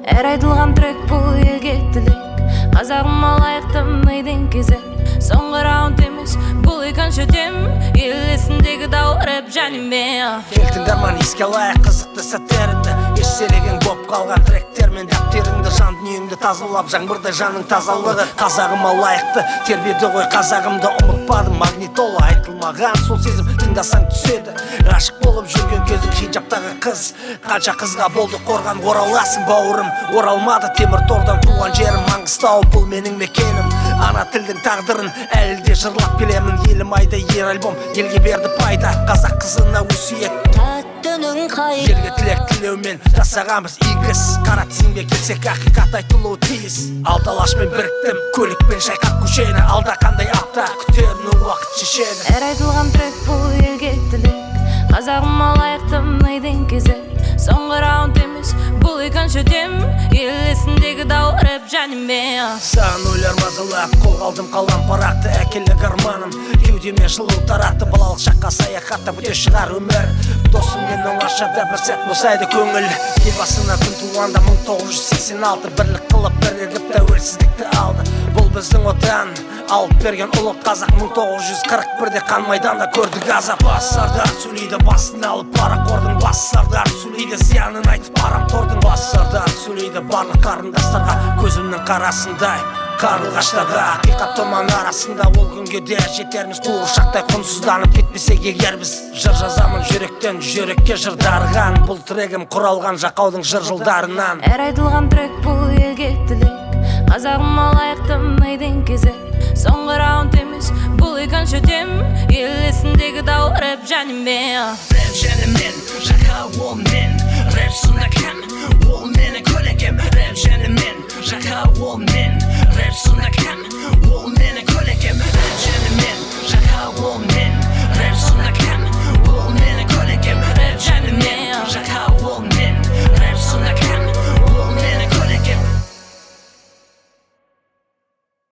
Әр айтылған трек бұл елге тілек, қазағыма лайықты мыйдың кезек. Соңғы раунд емес, бұл екінші дем, ел есіндегі дау рэп жаниме. Кел тыңдарман, еске алайық қызықты сәттеріңді, естелеген боп қалған тректермен дәптеріңді, жан дүниеңді тазалап, жаңбырдай жаның тазалығы. Қазағыма лайықты тербеді ғой қазағымды, ұмытпадым магнитола айтылмаған сол сезім, тыңдасаң түседі. Ғашық болып жүрген кезің хиджаптағы қыз, қанша қызға болды қорған, ораласың бауырым. Оралмады темір тордан туған жерім Маңғыстау, бұл менің мекенім. Ана тілдің тағдырын әлі де жырлап келемін. Елім айда ер альбом елге берді пайда, қазақ қызына өсиет Тәттінің қай елге тілек тілеумен жасағанбыз игі іс. Қара тізімге келсек ақиқат айтылуы тиіс. Алталашмен біріктім, көлікпен шайқап көшені, алда қандай апта күтерінің уақыт шешеді. Әр айтылған трек бұл елге тілек, қазағыма лайықты мыйдың кезек. Соңғы раунд емес, бұл екінші дем, ел есіндегі дау рэп жаниме. Саған ойлар мазалап, қолға алдым қалам парақты, әкелік арманым кеудеме жылу таратты. Балалық шаққа саяхаттап өте шығар өмір, досыммен оңашада бір сәт босайды көңіл. Елбасына күн туғанда 1986, бірлік қылып бірігіп тәуелсіздікті алды. Бұл біздің отан, алып берген ұлы қазақ. 1941-де қан майданда көрдік азап. Басардар сөйлейді, басын алып парақордың. Басардар сөйлейді, зиянын айтып арам тордың. Басардар сөйлейді барлық қарындастарға, көзімнің қарасындай қарлығаштарға. Ақиқат тұман арасында ол күнге де жетерміз. Қуыршақтай құнсызданып кетпесек егер біз. Жыр жазамын жүректен жүрекке жыр дарыған, бұл трегім құралған жақаудың жыр жылдарынан. Әр айтылған трек бұл елге тілек, қазағыма лайықты мыйдың кезек. Соңғы раунд емес, бұл екінші дем, ел есіндегі дау рэп жаниме. Рэп жанимен, жақау ол мен, рэп сында кәм